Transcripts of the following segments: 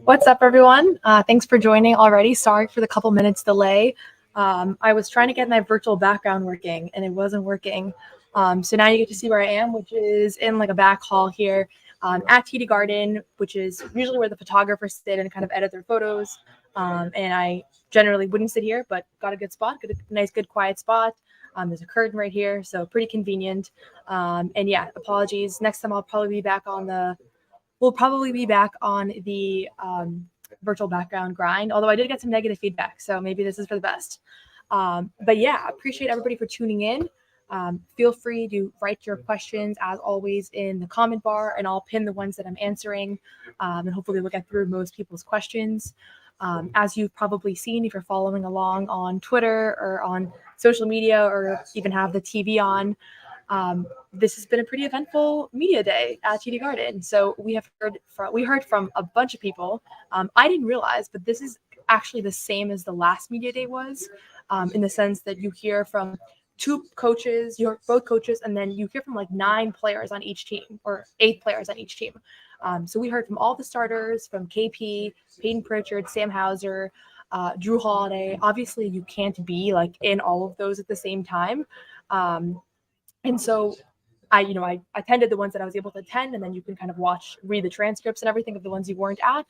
What's up, everyone? Thanks for joining already. Sorry for the couple minutes delay. I was trying to get my virtual background working, and it wasn't working. So now you get to see where I am, which is in like a back hall here at TD Garden, which is usually where the photographers sit and kind of edit their photos. And I generally wouldn't sit here, but got a good spot, nice, good, quiet spot. There's a curtain right here, so pretty convenient. And yeah, apologies. Next time I'll probably be back on the virtual background grind, although I did get some negative feedback, so maybe this is for the best. But yeah, appreciate everybody for tuning in. Feel free to write your questions, as always, in the comment bar, and I'll pin the ones that I'm answering, and hopefully we'll get through most people's questions. As you've probably seen, if you're following along on Twitter or on social media or even have the TV on, this has been a pretty eventful media day at TD Garden. So we heard from a bunch of people. I didn't realize, but this is actually the same as the last media day was, in the sense that you hear from two coaches, you're both coaches, and then you hear from like 9 players on each team or 8 players on each team. So we heard from all the starters, from KP, Peyton Pritchard, Sam Hauser, Drew Holiday. Obviously, you can't be like in all of those at the same time. And so I attended the ones that I was able to attend, and then you can kind of read the transcripts and everything of the ones you weren't at.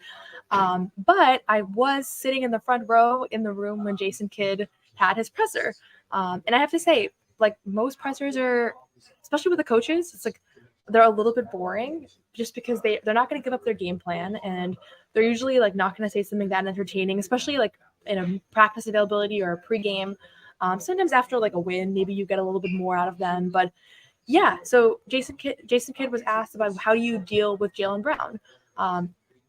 But I was sitting in the front row in the room when Jason Kidd had his presser. And I have to say, like, most pressers are, especially with the coaches, it's like they're a little bit boring just because they're not going to give up their game plan, and they're usually like not going to say something that entertaining, especially like in a practice availability or a pregame. Sometimes after like a win, maybe you get a little bit more out of them. But yeah, so Jason Kidd was asked about how do you deal with Jaylen Brown.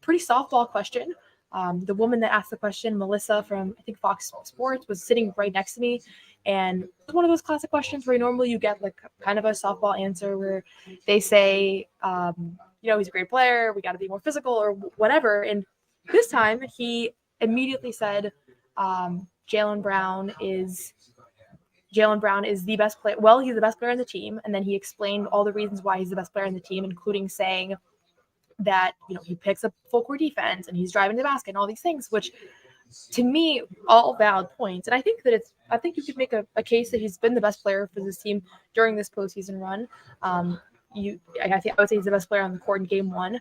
Pretty softball question. The woman that asked the question, Melissa from I think Fox Sports, was sitting right next to me, and it was one of those classic questions where normally you get like kind of a softball answer where they say, he's a great player, we got to be more physical or whatever. And this time he immediately said, Jaylen Brown is the best player. Well, he's the best player on the team. And then he explained all the reasons why he's the best player on the team, including saying that, he picks up full court defense and he's driving the basket and all these things, which to me, all valid points. And I think you could make a case that he's been the best player for this team during this postseason run. I would say he's the best player on the court in game 1.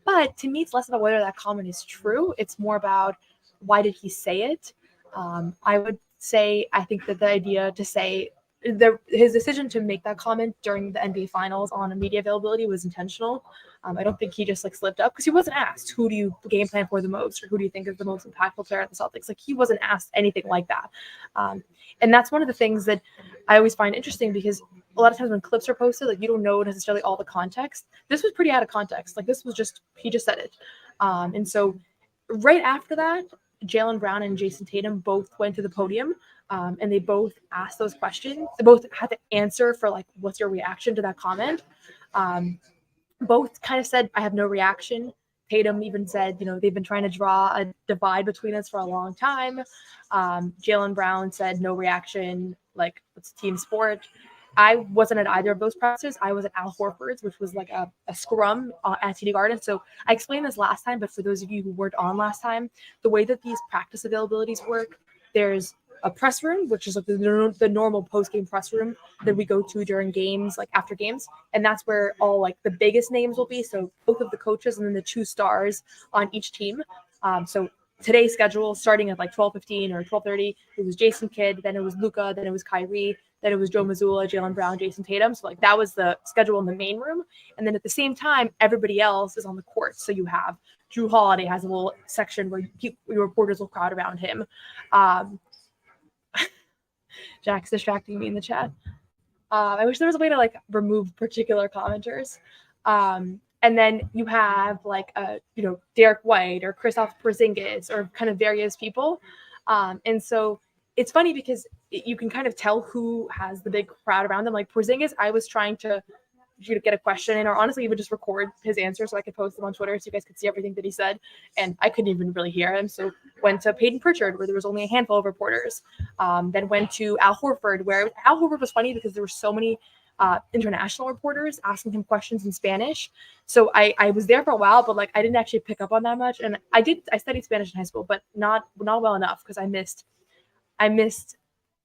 But to me, it's less about whether that comment is true. It's more about why did he say it? I would say I think that the idea to say his decision to make that comment during the NBA Finals on a media availability was intentional. I don't think he just like slipped up, because he wasn't asked who do you game plan for the most or who do you think is the most impactful player at the Celtics. Like, he wasn't asked anything like that. And that's one of the things that I always find interesting, because a lot of times when clips are posted, like, you don't know necessarily all the context. This was pretty out of context. Like, this was just, he just said it. And so right after that, Jaylen Brown and Jason Tatum both went to the podium, and they both asked those questions. They both had to answer for like, what's your reaction to that comment? Both kind of said, I have no reaction. Tatum even said, they've been trying to draw a divide between us for a long time. Jaylen Brown said, no reaction, like, it's a team sport. I wasn't at either of those pressers. I was at Al Horford's, which was like a scrum at TD Garden. So I explained this last time, but for those of you who weren't on last time, the way that these practice availabilities work, there's a press room, which is like the normal post-game press room that we go to during games, like after games. And that's where all like the biggest names will be. So both of the coaches and then the 2 stars on each team. So today's schedule, starting at like 12:15 or 12:30, it was Jason Kidd, then it was Luka, then it was Kyrie, then it was Joe Mazzulla, Jaylen Brown, Jason Tatum. So like that was the schedule in the main room. And then at the same time, everybody else is on the court. So you have Drew Holiday has a little section where your reporters will crowd around him. Jack's distracting me in the chat. I wish there was a way to like remove particular commenters. And then you have like Derek White or Kristaps Porzingis or kind of various people. And so it's funny because you can kind of tell who has the big crowd around them. Like Porzingis, I was trying to get a question in, or honestly even just record his answer so I could post them on Twitter so you guys could see everything that he said, and I couldn't even really hear him. So went to Peyton Pritchard, where there was only a handful of reporters. Then went to Al Horford, where Al Horford was funny because there were so many international reporters asking him questions in Spanish. So I was there for a while, but like I didn't actually pick up on that much. And I studied Spanish in high school, but not well enough because I missed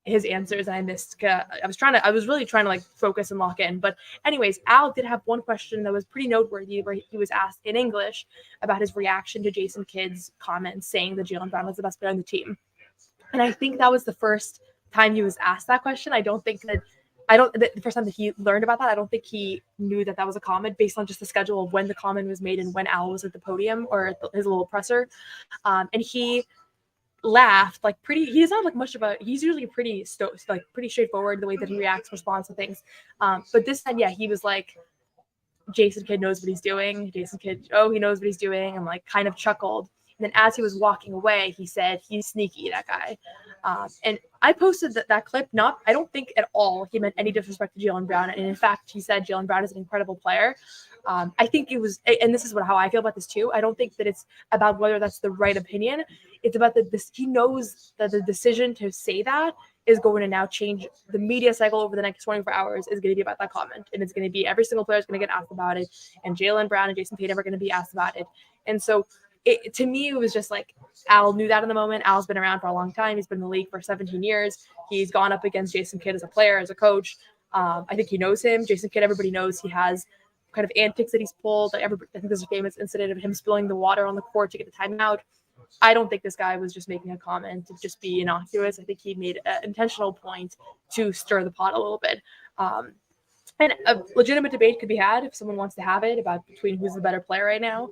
his answers, and I was really trying to like focus and lock in. But anyways, Al did have one question that was pretty noteworthy where he was asked in English about his reaction to Jason Kidd's comments saying that Jaylen Brown was the best player on the team. And I think that was the first time he was asked that question. The first time that he learned about that, I don't think he knew that was a comment based on just the schedule of when the comment was made and when Al was at the podium or his little presser. And he laughed like he's not like much of he's usually pretty straightforward the way that he responds to things. But this time, yeah, he was like, Jason Kidd knows what he's doing. Jason Kidd, he knows what he's doing. And like kind of chuckled. And then as he was walking away, he said, he's sneaky, that guy. And I posted that clip. I don't think at all he meant any disrespect to Jaylen Brown. And in fact, he said Jaylen Brown is an incredible player. I think it was, and this is how I feel about this too. I don't think that it's about whether that's the right opinion. It's about he knows that the decision to say that is going to now change the media cycle over the next 24 hours is going to be about that comment. And it's going to be every single player is going to get asked about it. And Jaylen Brown and Jason Tatum are going to be asked about it. And so to me, it was just like Al knew that in the moment. Al's been around for a long time. He's been in the league for 17 years. He's gone up against Jason Kidd as a player, as a coach. I think he knows him. Jason Kidd, everybody knows he has kind of antics that he's pulled. I think there's a famous incident of him spilling the water on the court to get the timeout. I don't think this guy was just making a comment to just be innocuous. I think he made an intentional point to stir the pot a little bit. And a legitimate debate could be had if someone wants to have it about between who's the better player right now.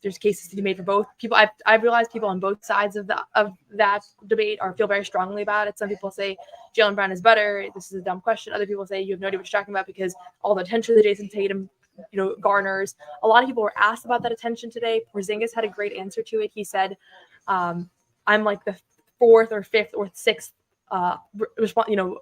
There's cases to be made for both people. I've realized people on both sides of that debate feel very strongly about it. Some people say Jaylen Brown is better. This is a dumb question. Other people say you have no idea what you're talking about because all the attention that Jason Tatum garners. A lot of people were asked about that attention today. Porzingis had a great answer to it. He said, I'm like the fourth or fifth or sixth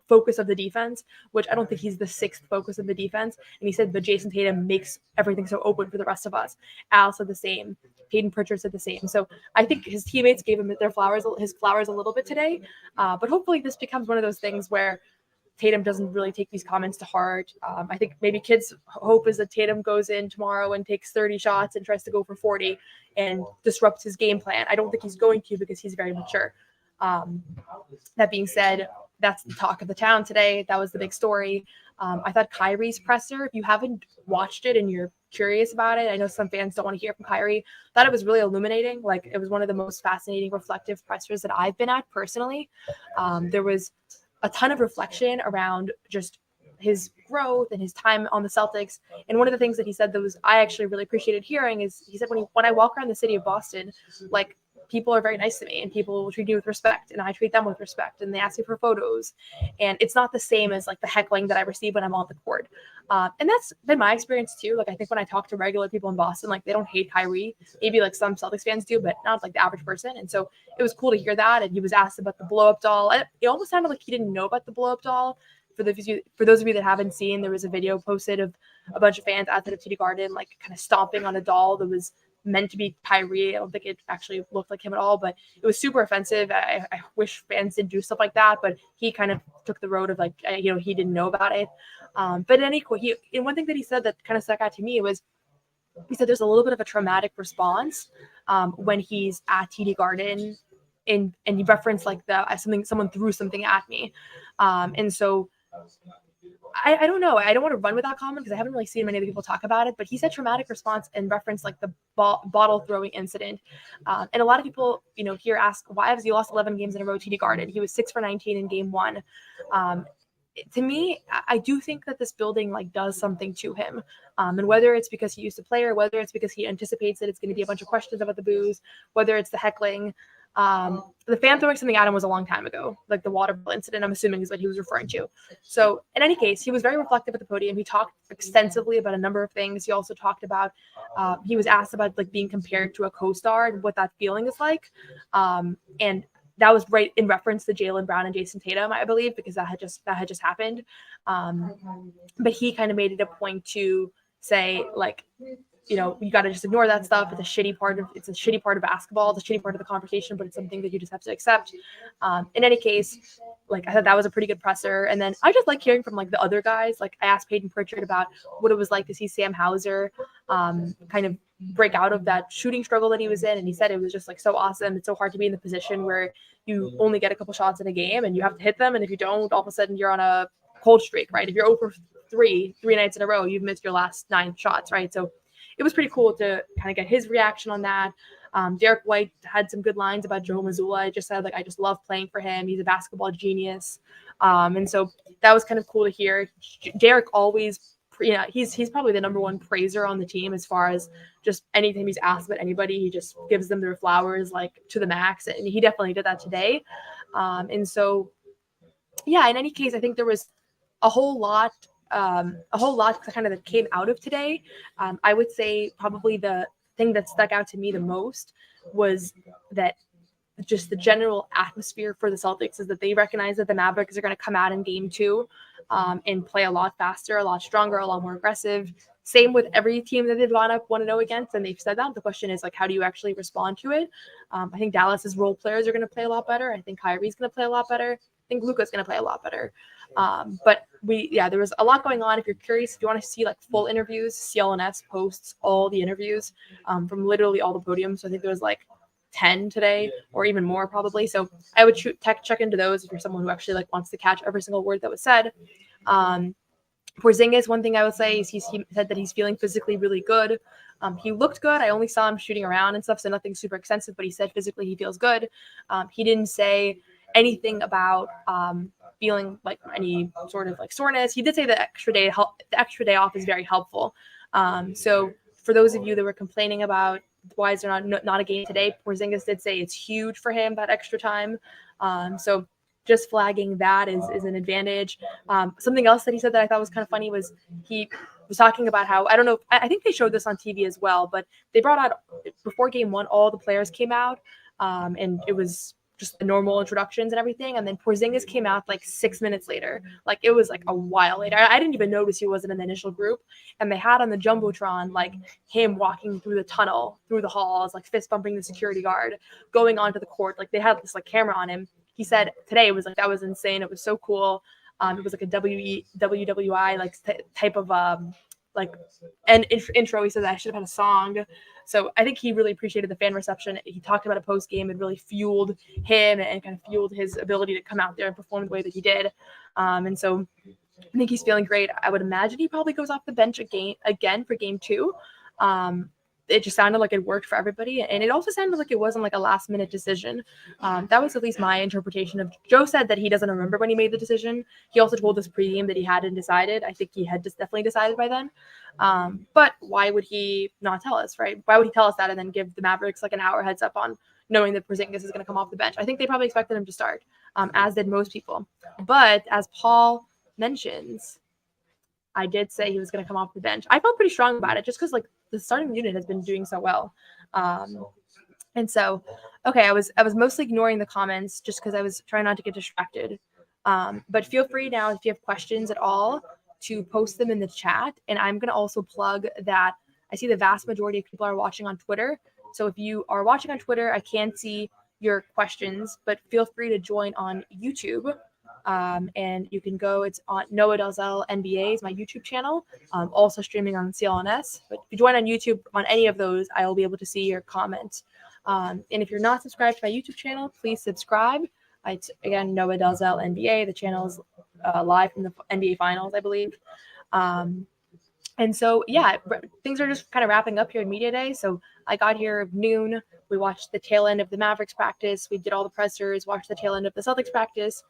focus of the defense, which I don't think he's the sixth focus of the defense. And he said, but Jason Tatum makes everything so open for the rest of us. Al said the same. Hayden Pritchard said the same. So I think his teammates gave him his flowers a little bit today. But hopefully this becomes one of those things where Tatum doesn't really take these comments to heart. I think maybe kids' hope is that Tatum goes in tomorrow and takes 30 shots and tries to go for 40 and disrupts his game plan. I don't think he's going to because he's very mature. That being said, that's the talk of the town today. That was the big story. I thought Kyrie's presser, if you haven't watched it and you're curious about it, I know some fans don't want to hear from Kyrie, thought it was really illuminating. Like it was one of the most fascinating, reflective pressers that I've been at personally. There was a ton of reflection around just his growth and his time on the Celtics. And one of the things that he said that I actually really appreciated hearing is he said, when I walk around the city of Boston, like people are very nice to me and people will treat me with respect and I treat them with respect and they ask me for photos. And it's not the same as like the heckling that I receive when I'm on the court. And that's been my experience too. Like I think when I talk to regular people in Boston, like they don't hate Kyrie. Maybe like some Celtics fans do, but not like the average person. And so it was cool to hear that. And he was asked about the blow up doll. It almost sounded like he didn't know about the blow up doll. For those of you that haven't seen, there was a video posted of a bunch of fans outside of TD Garden, like kind of stomping on a doll that was meant to be Kyrie. I don't think it actually looked like him at all, but it was super offensive. I wish fans didn't do stuff like that, but he kind of took the road of like, he didn't know about it. But and one thing that he said that kind of stuck out to me was, he said there's a little bit of a traumatic response when he's at TD Garden and he referenced like someone threw something at me. And so I don't know. I don't want to run with that comment because I haven't really seen many other people talk about it, but he said traumatic response and referenced like the bottle throwing incident. And a lot of people, here ask, why has he lost 11 games in a row TD Garden? He was 6 for 19 in game 1. To me, I do think that this building like does something to him. And whether it's because he used to play or whether it's because he anticipates that it's going to be a bunch of questions about the booze, whether it's the heckling, the fan throwing something at him was a long time ago, like the water bottle incident, I'm assuming is what he was referring to. So in any case, he was very reflective at the podium. He talked extensively about a number of things. He also talked about, he was asked about like being compared to a co-star and what that feeling is like. And that was right in reference to Jaylen Brown and Jason Tatum, I believe, because that had just happened. But he kind of made it a point to say like, you got to just ignore that stuff. It's a shitty part of basketball. It's a shitty part of the conversation, but it's something that you just have to accept. In any case, like I thought that was a pretty good presser. And then I just like hearing from like the other guys. Like I asked Peyton Pritchard about what it was like to see Sam Hauser kind of break out of that shooting struggle that he was in. And he said it was just like so awesome. It's so hard to be in the position where you only get a couple shots in a game and you have to hit them. And if you don't, all of a sudden you're on a cold streak, right? If you're over three nights in a row, you've missed your last 9 shots, right? So it was pretty cool to kind of get his reaction on that. Derek White had some good lines about Joe Mazzulla. I just said, like, I just love playing for him. He's a basketball genius. And so that was kind of cool to hear. Derek always, he's probably the number one praiser on the team as far as just anything he's asked about anybody. He just gives them their flowers, like, to the max. And he definitely did that today. And so, yeah, in any case, I think there was a whole lot kind of that came out of today. I would say probably the thing that stuck out to me the most was that just the general atmosphere for the Celtics is that they recognize that the Mavericks are going to come out in game 2 and play a lot faster, a lot stronger, a lot more aggressive. Same with every team that they've gone up 1-0 against, and they've said that. The question is, like, how do you actually respond to it? I think Dallas's role players are going to play a lot better. I think Kyrie's going to play a lot better. I think Luka's going to play a lot better. But there was a lot going on. If you're curious, if you want to see like full interviews, CLNS posts all the interviews from literally all the podiums. So I think there was like 10 today or even more probably. So I would check into those if you're someone who actually like wants to catch every single word that was said. Porzingis, one thing I would say is he said that he's feeling physically really good. He looked good. I only saw him shooting around and stuff, so nothing super extensive, but he said physically he feels good. He didn't say anything about feeling like any sort of like soreness. He did say the extra day off is very helpful. So for those of you that were complaining about why is there not a game today, Porzingis did say it's huge for him, that extra time. So just flagging that is an advantage. Something else that he said that I thought was kind of funny was he was talking about how, I think they showed this on TV as well, but they brought out before game 1, all the players came out and it was just the normal introductions and everything. And then Porzingis came out like 6 minutes later. Like it was like a while later. I didn't even notice he wasn't in the initial group. And they had on the Jumbotron, like him walking through the tunnel, through the halls, like fist bumping the security guard, going onto the court. Like they had this like camera on him. He said today it was like, that was insane. It was so cool. It was like a WWI like type of like an intro. He said that I should have had a song. So I think he really appreciated the fan reception. He talked about a post game. It really fueled him and kind of fueled his ability to come out there and perform the way that he did. And so I think he's feeling great. I would imagine he probably goes off the bench again for game 2. It just sounded like it worked for everybody. And it also sounded like it wasn't like a last minute decision. That was at least my interpretation of. Joe said that he doesn't remember when he made the decision. He also told us pregame that he hadn't decided. I think he had just definitely decided by then. But why would he not tell us, right? Why would he tell us that and then give the Mavericks like an hour heads up on knowing that Porzingis is going to come off the bench? I think they probably expected him to start, as did most people. But as Paul mentions, I did say he was going to come off the bench. I felt pretty strong about it just because like the starting unit has been doing so well. And so, okay, I was mostly ignoring the comments just because I was trying not to get distracted. But feel free now if you have questions at all to post them in the chat. And I'm going to also plug that I see the vast majority of people are watching on Twitter. So if you are watching on Twitter, I can't see your questions, but feel free to join on YouTube. And you can go, it's on Noa Dalzell NBA is my YouTube channel, also streaming on CLNS. But if you join on YouTube on any of those, I will be able to see your comments. And if you're not subscribed to my YouTube channel, please subscribe. It's again Noa Dalzell NBA. The channel is live from the NBA Finals, I believe. And so, yeah, things are just kind of wrapping up here in Media Day. So I got here at noon. We watched the tail end of the Mavericks practice. We did all the pressers, watched the tail end of the Celtics practice,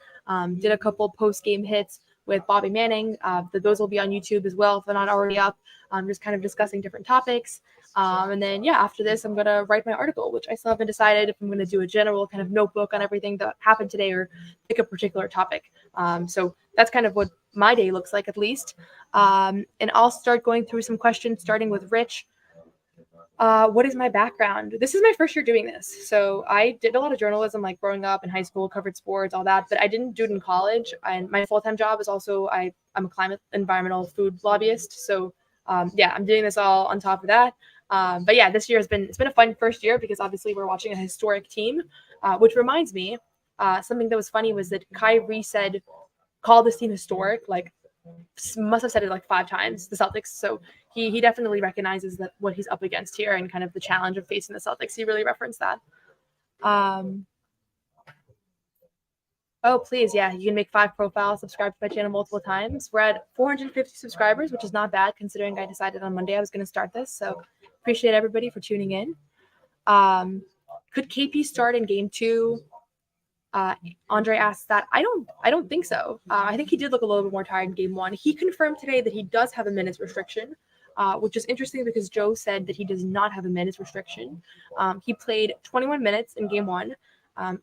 did a couple post-game hits with Bobby Manning. Those will be on YouTube as well if they're not already up. Just kind of discussing different topics. And then, yeah, after this, I'm going to write my article, which I still haven't decided if I'm going to do a general kind of notebook on everything that happened today or pick a particular topic. So that's kind of what my day looks like, at least. And I'll start going through some questions, starting with Rich. What is my background? This is my first year doing this. So I did a lot of journalism, like growing up in high school, covered sports, all that, but I didn't do it in college. And my full-time job is also, I'm a climate environmental food lobbyist. So yeah, I'm doing this all on top of that. But yeah, this year it's been a fun first year because obviously we're watching a historic team, which reminds me, something that was funny was that Kyrie called this team historic, like must have said it like 5 times, the Celtics. So he definitely recognizes that what he's up against here and kind of the challenge of facing the Celtics. He really referenced that. Oh, please. Yeah, you can make 5 profiles, subscribe to my channel multiple times. We're at 450 subscribers, which is not bad considering I decided on Monday I was going to start this. So appreciate everybody for tuning in. Could KP start in game 2? Andre asked that. I don't think so. I think he did look a little bit more tired in game 1. He confirmed today that he does have a minutes restriction, which is interesting because Joe said that he does not have a minutes restriction. He played 21 minutes in game 1.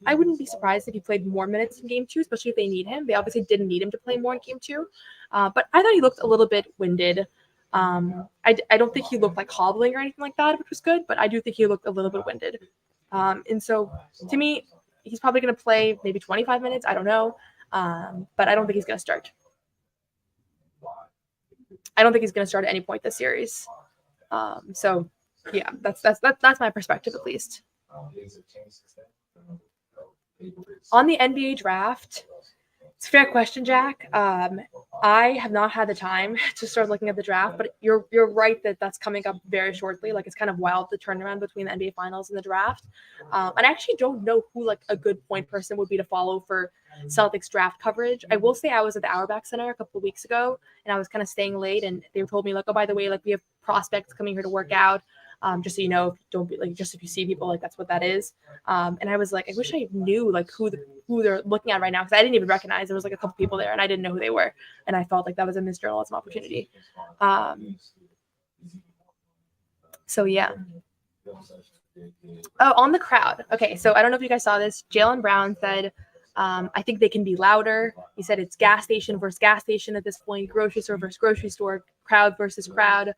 I wouldn't be surprised if he played more minutes in game 2, especially if they need him. They obviously didn't need him to play more in game 2, but I thought he looked a little bit winded. I don't think he looked like hobbling or anything like that, which was good, but I do think he looked a little bit winded. And so to me, he's probably going to play maybe 25 minutes. I don't know, but I don't think he's going to start. I don't think he's going to start at any point this series. So yeah, that's my perspective at least. On the NBA draft, it's a fair question, Jack. I have not had the time to start looking at the draft, but you're right that that's coming up very shortly. Like, it's kind of wild, the turnaround between the NBA Finals and the draft. And I actually don't know who like a good point person would be to follow for Celtics draft coverage. I will say I was at the Auerbach Center a couple of weeks ago, and I was kind of staying late, and they told me like, oh, by the way, like we have prospects coming here to work out. Just so you know, don't be like, just if you see people, like that's what that is. And I was like, I wish I knew like who they're looking at right now, because I didn't even recognize there was like a couple people there and I didn't know who they were, and I felt like that was a missed journalism opportunity. So yeah. Oh, on the crowd. Okay, so I don't know if you guys saw this. Jaylen Brown said, I think they can be louder. He said it's gas station versus gas station at this point, grocery store versus grocery store, crowd versus crowd.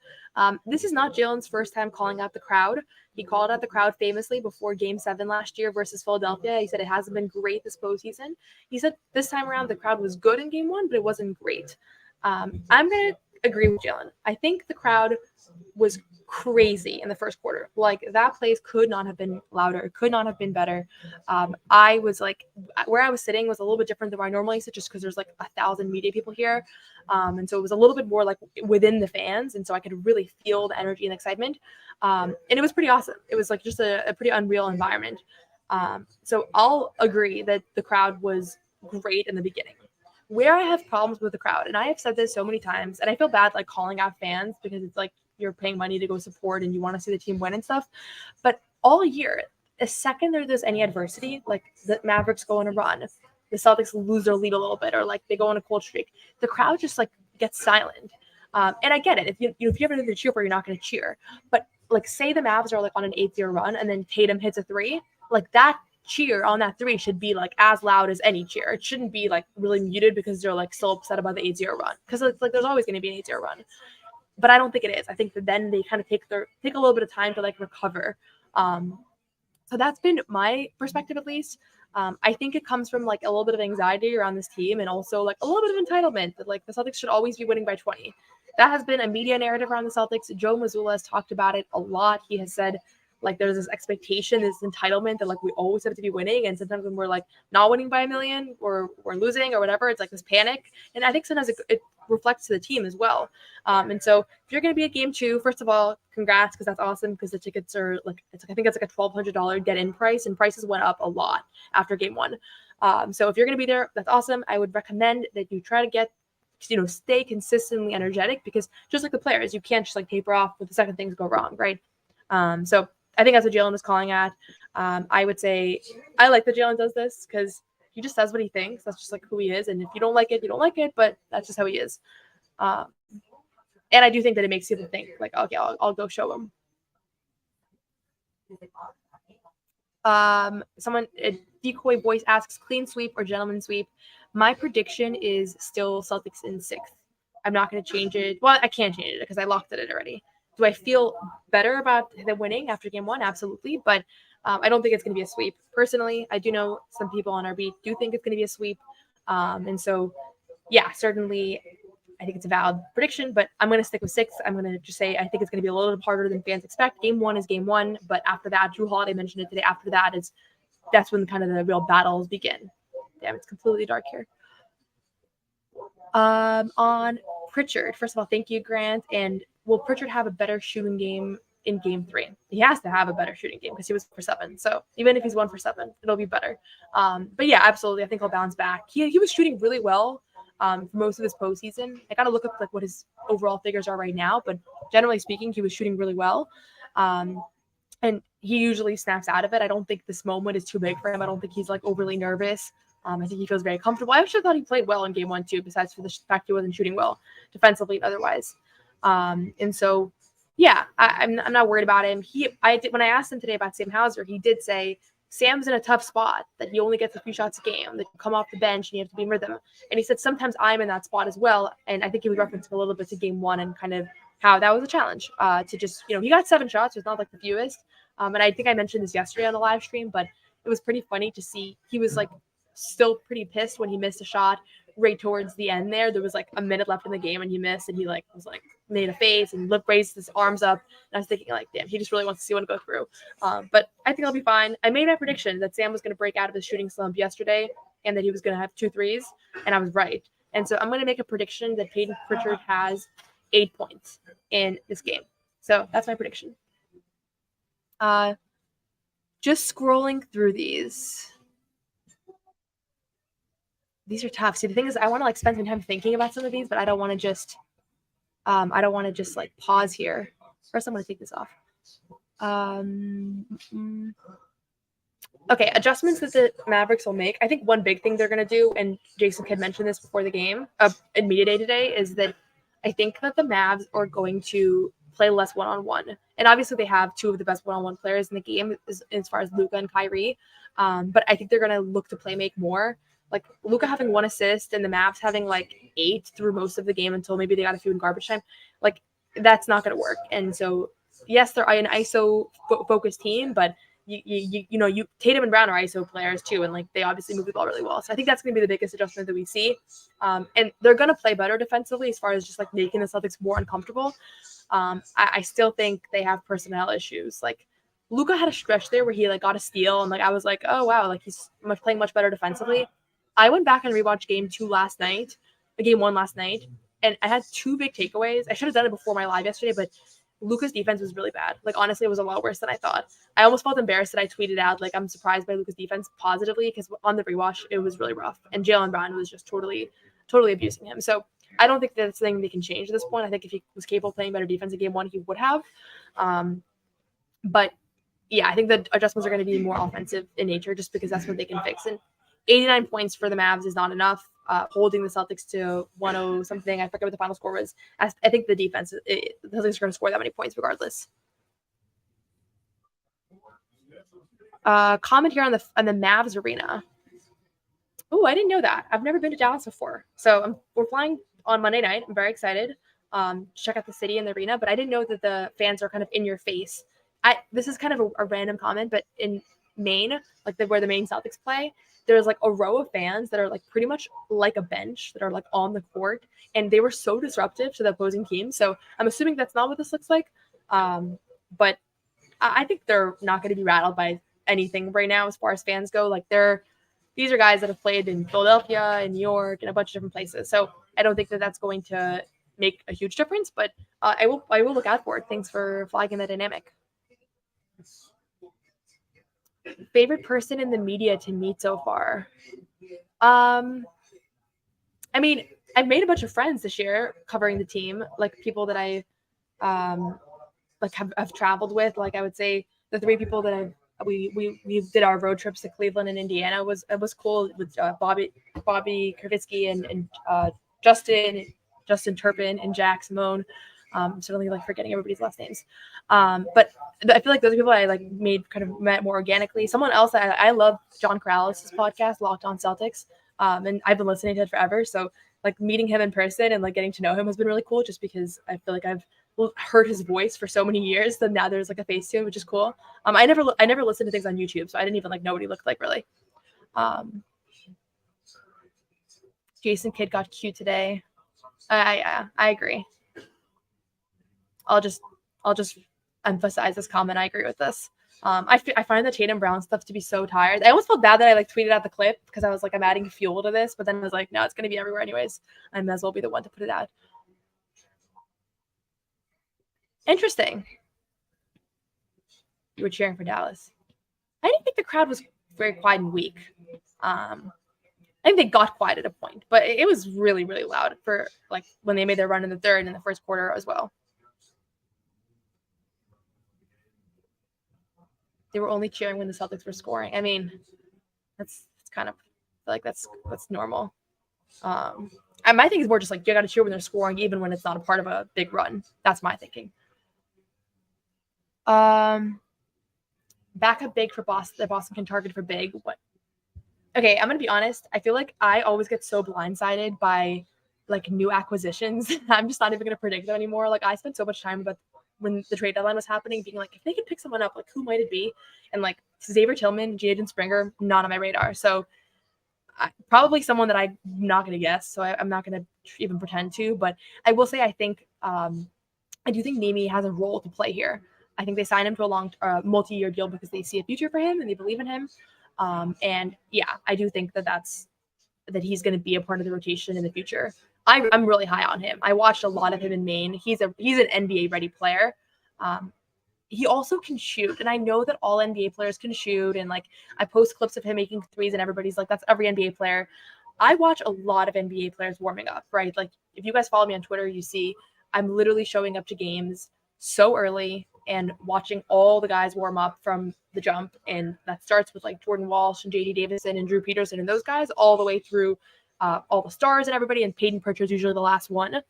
This is not Jaylen's first time calling out the crowd. He called out the crowd famously before Game 7 last year versus Philadelphia. He said it hasn't been great this postseason. He said this time around the crowd was good in Game 1, but it wasn't great. I'm going to agree with Jaylen. I think the crowd was crazy in the first quarter. Like, that place could not have been louder. It could not have been better. I was like, where I was sitting was a little bit different than where I normally sit, just because there's like 1,000 media people here. And so it was a little bit more like within the fans. And so I could really feel the energy and excitement. And it was pretty awesome. It was like just a pretty unreal environment. So I'll agree that the crowd was great in the beginning. Where I have problems with the crowd, and I have said this so many times, and I feel bad like calling out fans because it's like you're paying money to go support and you want to see the team win and stuff. But all year, the second there's any adversity, like the Mavericks go on a run, the Celtics lose their lead a little bit, or like they go on a cold streak, the crowd just like gets silent. And I get it. If you have anything to cheer for, you're not going to cheer. But like, say the Mavs are like on an 8-0 run and then Tatum hits a 3, like that cheer on that 3 should be like as loud as any cheer. It shouldn't be like really muted because they're like so upset about the 8-0 run, because it's like there's always going to be an 8-0 run. But I don't think it is. I think that then they kind of take a little bit of time to like recover. So that's been my perspective, at least. I think it comes from like a little bit of anxiety around this team, and also like a little bit of entitlement that like the Celtics should always be winning by 20. That has been a media narrative around the Celtics. Joe Mazzulla has talked about it a lot. He has said like there's this expectation, this entitlement that like we always have to be winning, and sometimes when we're like not winning by a million or we're losing or whatever, it's like this panic. And I think sometimes it reflects to the team as well. And so if you're going to be at game 2, first of all, congrats, because that's awesome, because the tickets are like, I think it's like a $1,200 get-in price, and prices went up a lot after game 1. So if you're going to be there, that's awesome. I would recommend that you try to get, stay consistently energetic, because just like the players, you can't just like taper off with the second things go wrong, right? So I think that's what Jaylen was calling at. I would say I like that Jaylen does this, because he just says what he thinks. That's just like who he is. And if you don't like it, you don't like it, but that's just how he is. And I do think that it makes people think like, okay, I'll go show him. Someone, a decoy voice asks, clean sweep or gentleman sweep? My prediction is still Celtics in 6th. I'm not going to change it. Well, I can't change it because I locked it in already. Do I feel better about them winning after game 1? Absolutely. But I don't think it's going to be a sweep. Personally, I do know some people on our beat do think it's going to be a sweep. And so, yeah, certainly I think it's a valid prediction, but I'm going to stick with 6. I'm going to just say I think it's going to be a little bit harder than fans expect. Game 1 is game 1, but after that, Drew Holiday mentioned it today. After that, that's when kind of the real battles begin. Damn, it's completely dark here. On Pritchard, first of all, thank you, Grant. And will Pritchard have a better shooting game in game 3? He has to have a better shooting game because he was for 7. So even if he's 1 for 7, it'll be better. But yeah, absolutely. I think he'll bounce back. He was shooting really well for most of this postseason. I got to look up like what his overall figures are right now, but generally speaking, he was shooting really well. And he usually snaps out of it. I don't think this moment is too big for him. I don't think he's like overly nervous. I think he feels very comfortable. I actually thought he played well in game 1 too, besides for the fact he wasn't shooting well defensively and otherwise. And so, yeah, I'm not worried about him. When I asked him today about Sam Hauser, he did say Sam's in a tough spot, that he only gets a few shots a game, that you come off the bench and you have to be in rhythm. And he said sometimes I'm in that spot as well. And I think he was referencing a little bit to game 1 and kind of how that was a challenge to just, he got 7 shots. It's not like the fewest. And I think I mentioned this yesterday on the live stream, but it was pretty funny to see. He was like still pretty pissed when he missed a shot right towards the end there. There was like a minute left in the game and he missed, and he like was like made a face and raised his arms up. And I was thinking like, damn, he just really wants to see one go through. But I think I'll be fine. I made my prediction that Sam was going to break out of his shooting slump yesterday and that he was going to have 2 threes, and I was right. And so I'm going to make a prediction that Peyton Pritchard has 8 points in this game. So that's my prediction. Just scrolling through these. These are tough. See, the thing is, I want to like spend some time thinking about some of these, but I don't want to just like pause here. First, I'm going to take this off. Okay, adjustments that the Mavericks will make. I think one big thing they're going to do, and Jason had mentioned this before the game, in media day today, is that I think that the Mavs are going to play less one-on-one. And obviously they have 2 of the best one-on-one players in the game as far as Luka and Kyrie. But I think they're going to look to play make more. Like Luka having 1 assist and the Mavs having like 8 through most of the game until maybe they got a few in garbage time. Like that's not going to work. And so, yes, they're an ISO focused team, but Tatum and Brown are ISO players too, and like they obviously move the ball really well. So I think that's going to be the biggest adjustment that we see. And they're going to play better defensively as far as just like making the Celtics more uncomfortable. I still think they have personnel issues. Like Luka had a stretch there where he like got a steal, and like I was like, oh wow, like he's playing much better defensively. I went back and rewatched game 1 last night, and I had 2 big takeaways. I should have done it before my live yesterday, but Luka's defense was really bad. Like honestly, it was a lot worse than I thought. I almost felt embarrassed that I tweeted out like I'm surprised by Luka's defense positively, because on the rewatch it was really rough, and Jaylen Brown was just totally abusing him. So I don't think that's something they can change at this point. I think if he was capable of playing better defense in game 1, he would have. But yeah, I think the adjustments are going to be more offensive in nature, just because that's what they can fix. And 89 points for the Mavs is not enough. Holding the Celtics to 1-0 something, I forget what the final score was. I think the defense, the Celtics are going to score that many points regardless. Comment here on the Mavs arena. Oh, I didn't know that. I've never been to Dallas before. So we're flying on Monday night. I'm very excited to check out the city and the arena, but I didn't know that the fans are kind of in your face. This is kind of a random comment, but in Maine, like where the Maine Celtics play, there's like a row of fans that are like pretty much like a bench that are like on the court, and they were so disruptive to the opposing team. So I'm assuming that's not what this looks like. But I think they're not going to be rattled by anything right now as far as fans go. Like these are guys that have played in Philadelphia and New York and a bunch of different places. So I don't think that that's going to make a huge difference, but I will look out for it. Thanks for flagging that dynamic. Favorite person in the media to meet so far? I mean, I've made a bunch of friends this year covering the team, like people that I like have traveled with. Like I would say the 3 people that we did our road trips to Cleveland and Indiana was cool, with Bobby Kravitsky and Justin Turpin and Jack Simone. Certainly like forgetting everybody's last names. But I feel like those people I like met more organically. Someone else that I love, John Corrales' podcast, Locked On Celtics. And I've been listening to it forever. So like meeting him in person and like getting to know him has been really cool, just because I feel like I've heard his voice for so many years that now there's like a face to him, which is cool. I never listened to things on YouTube, so I didn't even like know what he looked like really. Jason Kidd got cute today. I agree. I'll just emphasize this comment. I agree with this. I find the Tatum Brown stuff to be so tired. I almost felt bad that I like tweeted out the clip because I was like, I'm adding fuel to this, but then I was like, no, it's gonna be everywhere anyways. I might as well be the one to put it out. Interesting. You were cheering for Dallas. I didn't think the crowd was very quiet and weak. I think they got quiet at a point, but it was really, really loud for like when they made their run in the third and the first quarter as well. They were only cheering when the Celtics were scoring. I mean, that's kind of like that's normal. And my thing is more just like you got to cheer when they're scoring, even when it's not a part of a big run. That's my thinking. Backup big for Boston. The Boston can target for big. What? Okay, I'm gonna be honest. I feel like I always get so blindsided by like new acquisitions. I'm just not even gonna predict them anymore. Like I spent so much time about when the trade deadline was happening, being like, if they could pick someone up, like who might it be? And like Xavier Tillman, Jaden Springer, not on my radar. So probably someone that I'm not gonna guess. So I'm not gonna even pretend to. But I will say I think I do think Nemi has a role to play here. I think they signed him to a long multi-year deal because they see a future for him and they believe in him. And yeah, I do think that he's going to be a part of the rotation in the future. I'm really high on him. I watched a lot of him in Maine. He's an NBA ready player. He also can shoot, and I know that all NBA players can shoot. And like I post clips of him making threes, and everybody's like, "That's every NBA player." I watch a lot of NBA players warming up, right? Like if you guys follow me on Twitter, you see I'm literally showing up to games so early and watching all the guys warm up from the jump. And that starts with like Jordan Walsh and JD Davison and Drew Peterson and those guys all the way through all the stars and everybody. And Peyton Pritchard's usually the last one.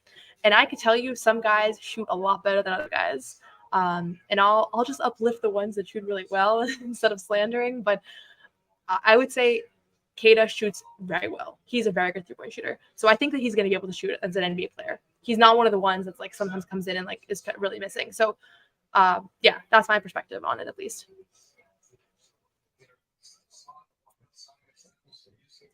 And I could tell you some guys shoot a lot better than other guys. And I'll just uplift the ones that shoot really well instead of slandering. But I would say Keita shoots very well. He's a very good three-point shooter. So I think that he's going to be able to shoot as an NBA player. He's not one of the ones that's like sometimes comes in and like is really missing. So yeah, that's my perspective on it at least.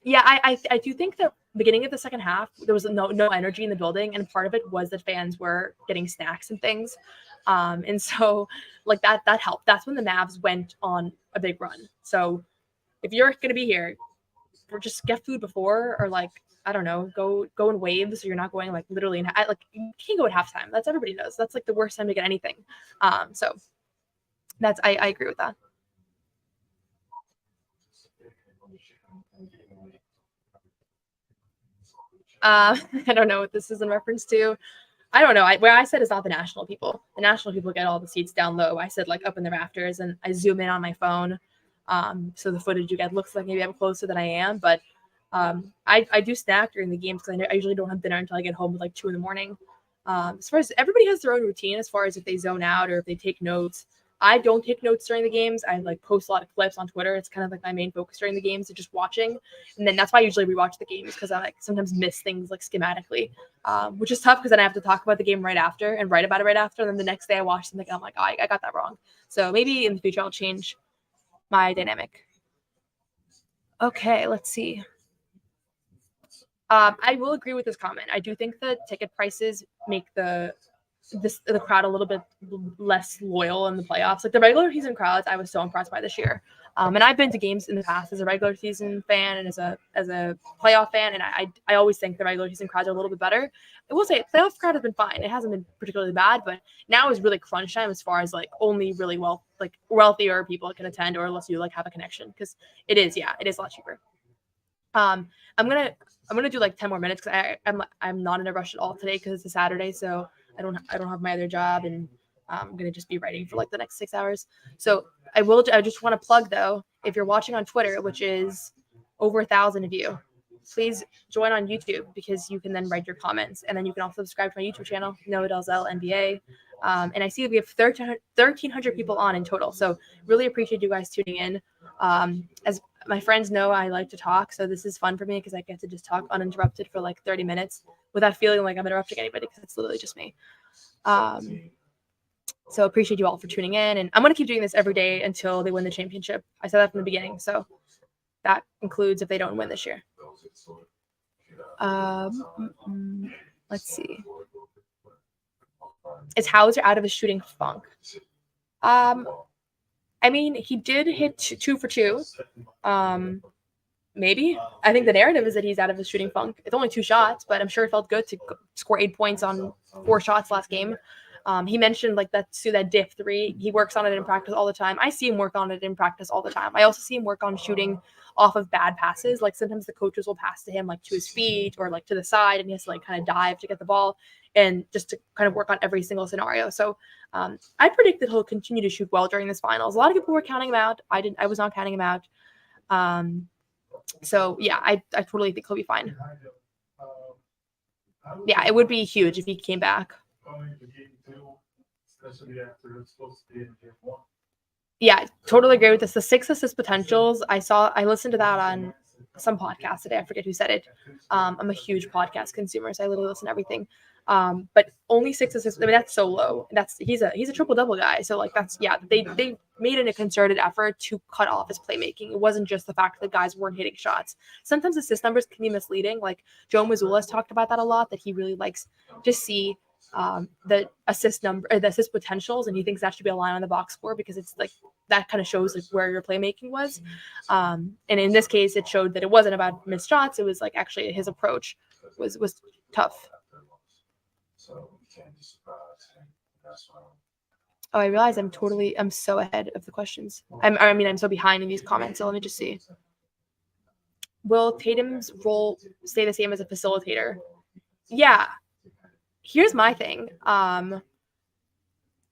Yeah, I do think that beginning of the second half there was no energy in the building, and part of it was that fans were getting snacks and things, and so like that helped. That's when the Mavs went on a big run. So if you're gonna be here, or just get food before, or like I don't know, go in waves. So you're not going like literally like you can't go at halftime. That's everybody knows. That's like the worst time to get anything. So that's I agree with that. I don't know what this is in reference to. I don't know. Where I said is not the national people. The national people get all the seats down low. I said like up in the rafters, and I zoom in on my phone, so the footage you get looks like maybe I'm closer than I am. But I do snack during the games because I usually don't have dinner until I get home at like 2 a.m. As far as everybody has their own routine, as far as if they zone out or if they take notes. I don't take notes during the games. I like post a lot of clips on Twitter. It's kind of like my main focus during the games, is just watching. And then that's why I usually rewatch the games, because I like sometimes miss things like schematically, which is tough because then I have to talk about the game right after and write about it right after. And then the next day I watch something and I'm like, oh, I got that wrong. So maybe in the future I'll change my dynamic. Okay, let's see. I will agree with this comment. I do think the ticket prices make the crowd a little bit less loyal in the playoffs. Like the regular season crowds, I was so impressed by this year. And I've been to games in the past as a regular season fan and as a playoff fan, and I always think the regular season crowds are a little bit better. I will say playoff crowd has been fine. It hasn't been particularly bad, but now is really crunch time as far as like only really wealthier people can attend, or unless you like have a connection, because it is a lot cheaper. I'm gonna do like 10 more minutes because I'm not in a rush at all today because it's a Saturday, so I don't have my other job, and I'm gonna just be writing for like the next 6 hours. So I just want to plug though, if you're watching on Twitter, which is over 1,000 of you, please join on YouTube, because you can then write your comments, and then you can also subscribe to my YouTube channel, Noa Dalzell NBA. And I see that we have 1,300 people on in total, so really appreciate you guys tuning in. As my friends know, I like to talk, so this is fun for me because I get to just talk uninterrupted for like 30 minutes without feeling like I'm interrupting anybody, because it's literally just me. So appreciate you all for tuning in, and I'm going to keep doing this every day until they win the championship. I said that from the beginning, so that includes if they don't win this year. Let's see. Is Hauser out of his shooting funk? I mean, he did hit 2 for 2. Maybe. I think the narrative is that he's out of his shooting funk. It's only 2 shots, but I'm sure it felt good to score 8 points on 4 shots last game. He mentioned like that diff 3. He works on it in practice all the time. I see him work on it in practice all the time. I also see him work on shooting off of bad passes. Like sometimes the coaches will pass to him like to his feet or like to the side, and he has to like kind of dive to get the ball, and just to kind of work on every single scenario. So I predict that he'll continue to shoot well during this finals. A lot of people were counting him out. I was not counting him out. So yeah, I totally think he'll be fine. Yeah, it would be huge if he came back. Yeah, totally agree with this. The 6 assist potentials, I listened to that on some podcast today. I forget who said it. I'm a huge podcast consumer, so I literally listen to everything. But only 6 assists. I mean, that's so low. He's a triple double guy. So like they made it a concerted effort to cut off his playmaking. It wasn't just the fact that guys weren't hitting shots. Sometimes assist numbers can be misleading. Like Joe Mazzulla has talked about that a lot, that he really likes to see the assist number or the assist potentials, and he thinks that should be a line on the box score because it's like that kind of shows like where your playmaking was. And in this case, it showed that it wasn't about missed shots. It was like actually his approach was tough. Oh, I realize I'm so ahead of the questions. I'm so behind in these comments. So let me just see. Will Tatum's role stay the same as a facilitator? Yeah. Here's my thing.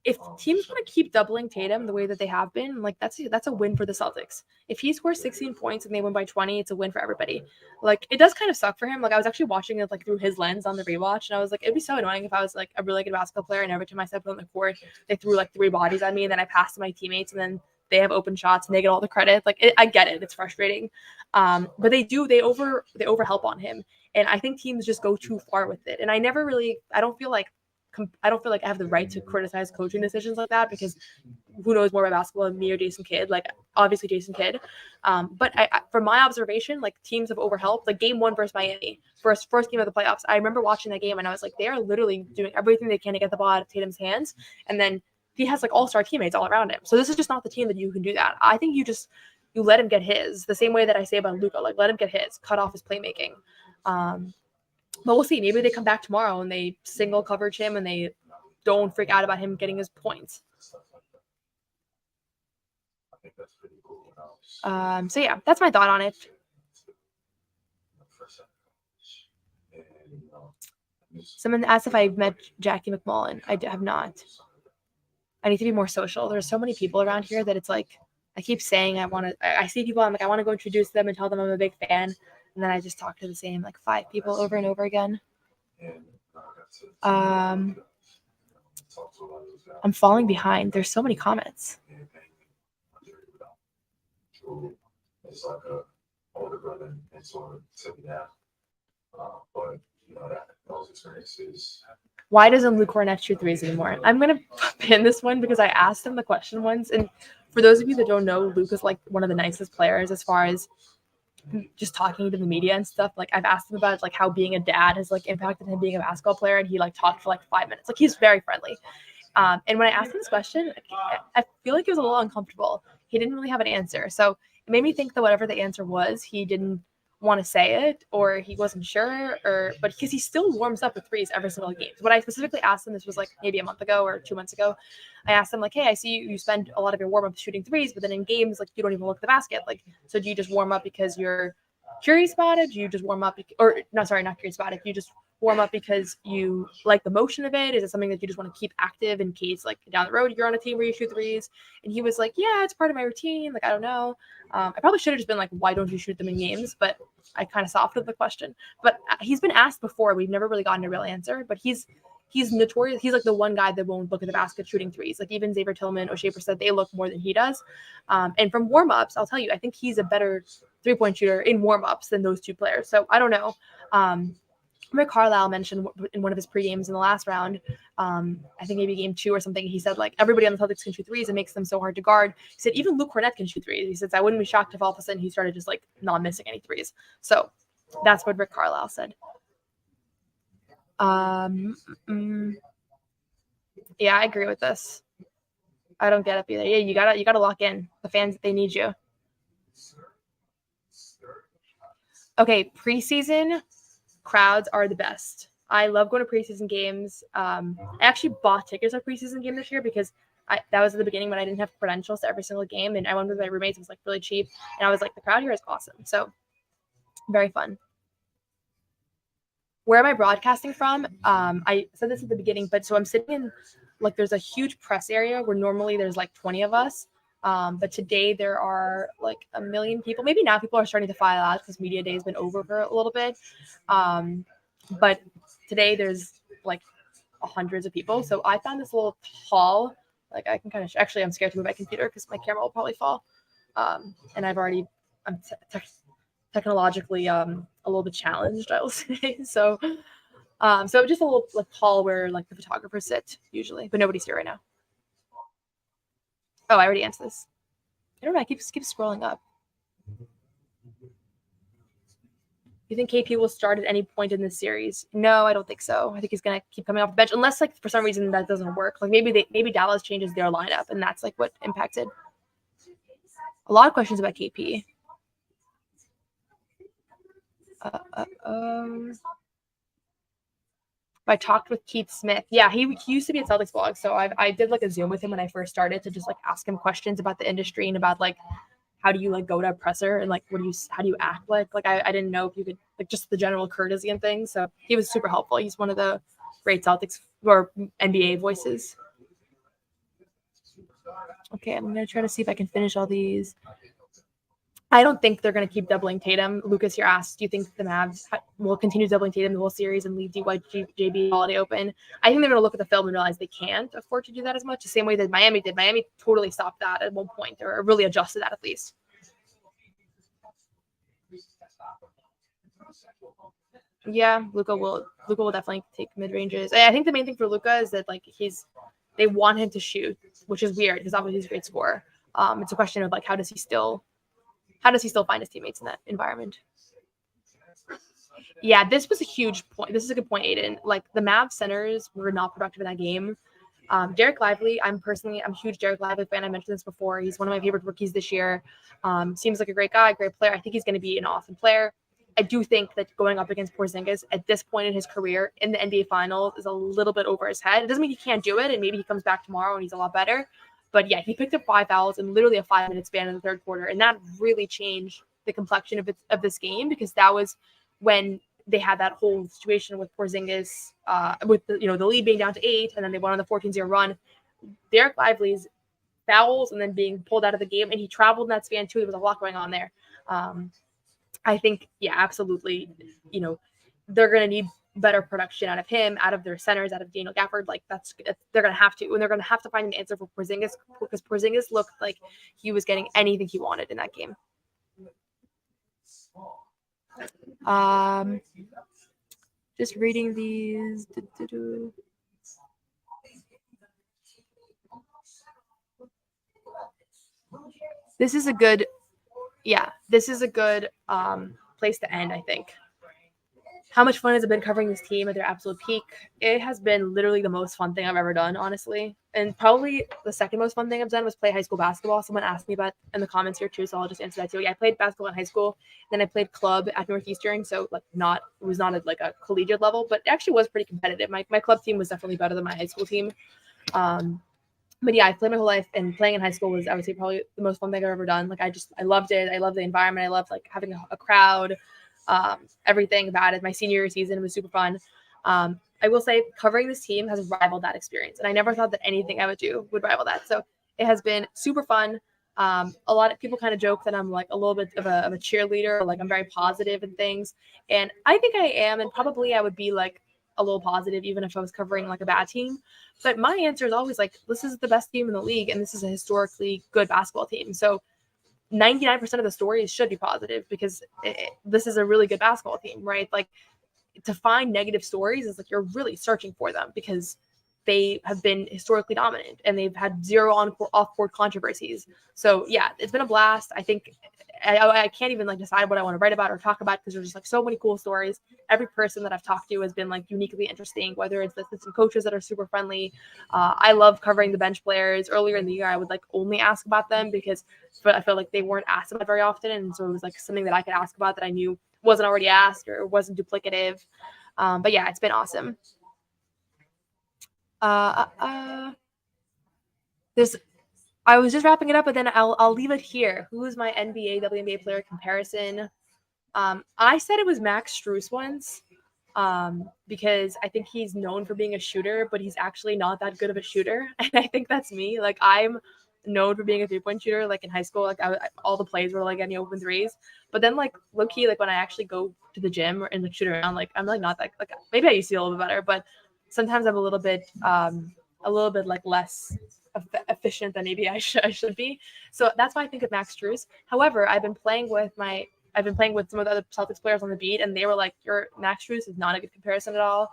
If teams want to keep doubling Tatum the way that they have been, like that's a win for the Celtics. If he scores 16 points and they win by 20, it's a win for everybody. Like it does kind of suck for him. Like I was actually watching it like through his lens on the rewatch, and I was like, it'd be so annoying if I was like a really good basketball player and every time I stepped on the court, they threw like 3 bodies at me, and then I passed to my teammates, and then they have open shots and they get all the credit. Like I get it, it's frustrating. But they over help on him, and I think teams just go too far with it. And I don't feel like I have the right to criticize coaching decisions like that, because who knows more about basketball than me or Jason Kidd? Like obviously Jason Kidd. But from my observation, like teams have overhelped. Like game 1 versus Miami, first game of the playoffs. I remember watching that game and I was like, they are literally doing everything they can to get the ball out of Tatum's hands. And then he has like all-star teammates all around him. So this is just not the team that you can do that. I think you let him get his, the same way that I say about Luka. Like let him get his, cut off his playmaking. But we'll see. Maybe they come back tomorrow and they single coverage him and they don't freak out about him getting his points. So yeah, that's my thought on it. Someone asked if I've met Jackie McMullen. I have not. I need to be more social. There's so many people around here that it's like, I keep saying I see people, I'm like, I want to go introduce them and tell them I'm a big fan. And then I just talk to the same like 5 people over and over again. I'm falling behind. There's so many comments. Why doesn't Luke Cornett shoot threes anymore? I'm going to pin this one because I asked him the question once. And for those of you that don't know, Luke is like one of the nicest players as far as just talking to the media and stuff. Like I've asked him about like how being a dad has like impacted him being a basketball player, and he like talked for like 5 minutes. Like he's very friendly. And when I asked him this question, I feel like he was a little uncomfortable. He didn't really have an answer. So it made me think that whatever the answer was, he didn't want to say it, or he wasn't sure, but because he still warms up with threes every single game. So what I specifically asked him, this was like maybe a month ago or 2 months ago, I asked him like, hey, I see you spend a lot of your warm-up shooting threes, but then in games, like you don't even look at the basket. Like, so do you just warm up because you're curious about it? Do you just warm up, not curious about it. Do you just warm up because you like the motion of it? Is it something that you just want to keep active in case like down the road you're on a team where you shoot threes? And he was like, yeah, it's part of my routine. Like, I don't know. I probably should have just been like, why don't you shoot them in games? But I kind of softened the question. But he's been asked before. We've never really gotten a real answer. But he's notorious. He's like the one guy that won't look at the basket shooting threes. Like even Xavier Tillman, O'Shea said they look more than he does. And from warm-ups, I'll tell you, I think he's a better three-point shooter in warm-ups than those two players. So I don't know. Rick Carlisle mentioned in one of his pre-games in the last round, I think maybe game 2 or something, he said like everybody on the Celtics can shoot threes. It makes them so hard to guard. He said even Luke Cornett can shoot threes. He says I wouldn't be shocked if all of a sudden he started just like not missing any threes. So that's what Rick Carlisle said. Yeah, I agree with this. I don't get it either. Yeah, you gotta lock in the fans. They need you. Okay, preseason crowds are the best. I love going to preseason games. I actually bought tickets for preseason game this year because that was at the beginning when I didn't have credentials to every single game, and I went with my roommates. It was like really cheap, and I was like, the crowd here is awesome. So very fun. Where am I broadcasting from? I said this at the beginning, but so I'm sitting in like there's a huge press area where normally there's like 20 of us. But today there are like 1 million people. Maybe now people are starting to file out because media day has been over for a little bit. But today there's like hundreds of people. So I found this little hall. Like I can kind of actually I'm scared to move my computer because my camera will probably fall. And I'm technologically a little bit challenged, I will say. So just a little like hall where like the photographers sit usually, but nobody's here right now. Oh, I already answered this. I don't know. I keep scrolling up. You think KP will start at any point in this series? No, I don't think so. I think he's gonna keep coming off the bench unless like for some reason that doesn't work. Like maybe Dallas changes their lineup and that's like what impacted. A lot of questions about KP. I talked with Keith Smith. Yeah, he used to be at Celtics blog. So I did like a Zoom with him when I first started to just like ask him questions about the industry and about like how do you like go to a presser and like how do you act like I didn't know if you could like just the general courtesy and things. So he was super helpful. He's one of the great Celtics or NBA voices. Okay, I'm gonna try to see if I can finish all these. I don't think they're going to keep doubling Tatum. Lucas here asked, do you think the Mavs will continue doubling Tatum the whole series and leave JB Holiday open? I think they're going to look at the film and realize they can't afford to do that as much, the same way that Miami did. Miami totally stopped that at one point, or really adjusted that at least. Yeah, Luka will definitely take mid ranges. I think the main thing for Luka is that like they want him to shoot, which is weird because obviously he's a great scorer. It's a question of like how does he still find his teammates in that environment? Yeah, this was a huge point. This is a good point, Aiden. Like the Mavs centers were not productive in that game. Derek Lively, I'm a huge Derek Lively fan. I mentioned this before. He's one of my favorite rookies this year. Seems like a great guy, great player. I think he's going to be an awesome player. I do think that going up against Porzingis at this point in his career in the NBA Finals is a little bit over his head. It doesn't mean he can't do it, and maybe he comes back tomorrow and he's a lot better. But yeah, he picked up 5 fouls in literally a 5-minute span in the third quarter, and that really changed the complexion of this game because that was when they had that whole situation with Porzingis, with the lead being down to 8, and then they went on the 14-0 run. Derek Lively's fouls and then being pulled out of the game, and he traveled in that span too. There was a lot going on there. I think, yeah, absolutely. They're going to need better production out of him, out of their centers, out of Daniel Gafford. Like they're going to have to, and they're going to have to find an answer for Porzingis because Porzingis looked like he was getting anything he wanted in that game. Just reading these. This is a good place to end, I think. How much fun has it been covering this team at their absolute peak? It has been literally the most fun thing I've ever done, honestly. And probably the second most fun thing I've done was play high school basketball. Someone asked me about in the comments here too, so I'll just answer that too. Yeah, I played basketball in high school. Then I played club at Northeastern, so like it was not at like a collegiate level, but it actually was pretty competitive. My club team was definitely better than my high school team. But yeah, I played my whole life, and playing in high school was, I would say, probably the most fun thing I've ever done. Like I loved it. I loved the environment. I loved like having a crowd. Everything about it. My senior season was super fun. I will say covering this team has rivaled that experience, and I never thought that anything I would do would rival that. So it has been super fun. A lot of people kind of joke that I'm like a little bit of a cheerleader, or like I'm very positive and things, and I think I am, and probably I would be like a little positive even if I was covering like a bad team. But my answer is always like, this is the best team in the league, and this is a historically good basketball team. So 99% of the stories should be positive because this is a really good basketball team, right? Like to find negative stories is like you're really searching for them because they have been historically dominant and they've had zero off-court controversies. So yeah, it's been a blast. I think I can't even like decide what I want to write about or talk about because there's just like so many cool stories. Every person that I've talked to has been like uniquely interesting, whether it's the assistant coaches that are super friendly. I love covering the bench players. Earlier in the year, I would like only ask about them because I felt like they weren't asked about very often. And so it was like something that I could ask about that I knew wasn't already asked or wasn't duplicative. But yeah, it's been awesome. I was just wrapping it up, but then I'll leave it here. Who is my WNBA player comparison? I said it was Max Strus once, because I think he's known for being a shooter, but he's actually not that good of a shooter, and I think that's me. Like I'm known for being a 3-point shooter. Like in high school, like all the plays were like any open threes, but then like low key, like when I actually go to the gym and like shoot around, like I'm like not that like maybe I used to be a little bit better, but sometimes I'm a little bit like less efficient than maybe I should be. So that's why I think of Max Strus. However, I've been playing with some of the other Celtics players on the beat, and they were like, "Your Max Strus is not a good comparison at all."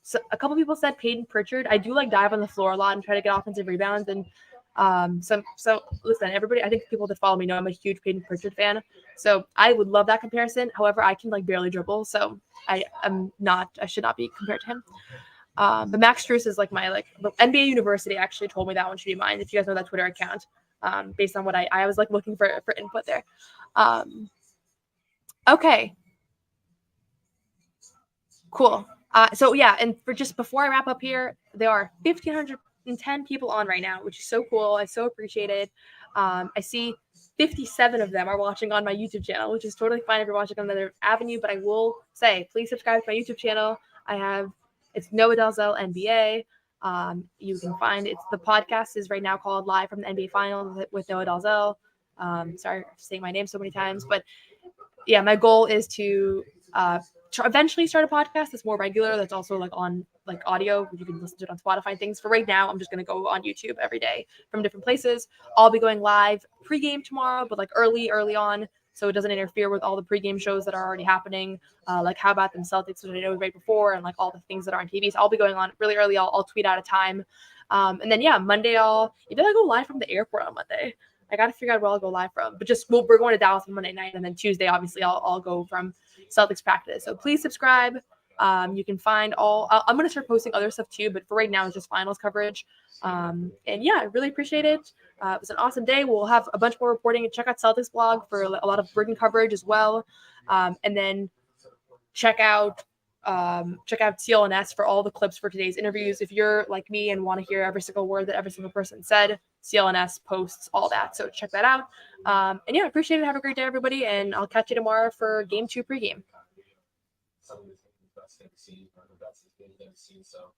So a couple people said Peyton Pritchard. I do like dive on the floor a lot and try to get offensive rebounds. And so listen, everybody, I think people that follow me know I'm a huge Peyton Pritchard fan. So I would love that comparison. However, I can like barely dribble, so I should not be compared to him. But Max Strus is like my NBA University actually told me that one should be mine. If you guys know that Twitter account, based on what I was like looking for input there. Okay. Cool. So yeah, and for just before I wrap up here, there are 1,510 people on right now, which is so cool. I so appreciate it. I see 57 of them are watching on my YouTube channel, which is totally fine if you're watching on another avenue, but I will say, please subscribe to my YouTube channel. It's Noa Dalzell NBA. You can find the podcast is right now called Live from the NBA Finals with Noa Dalzell. Sorry for saying my name so many times, but yeah, my goal is to eventually start a podcast that's more regular. That's also like on like audio. You can listen to it on Spotify and things. For right now, I'm just going to go on YouTube every day from different places. I'll be going live pregame tomorrow, but like early on, so it doesn't interfere with all the pregame shows that are already happening. Like How About Them Celtics, which I know right before, and like all the things that are on TV. So I'll be going on really early. I'll tweet out a time. And then yeah, Monday maybe I'll go live from the airport on Monday. I got to figure out where I'll go live from, but we're going to Dallas on Monday night, and then Tuesday, obviously, I'll go from Celtics practice. So please subscribe. You can find I'm going to start posting other stuff too, but for right now, it's just finals coverage. And yeah, I really appreciate it. It was an awesome day. We'll have a bunch more reporting. Check out Celtics blog for a lot of Britain coverage as well. And then check out CLNS for all the clips for today's interviews. If you're like me and want to hear every single word that every single person said, CLNS posts all that. So check that out. And yeah, appreciate it. Have a great day, everybody. And I'll catch you tomorrow for Game 2 pregame. Some of the best I've seen, or the best game I've ever seen. So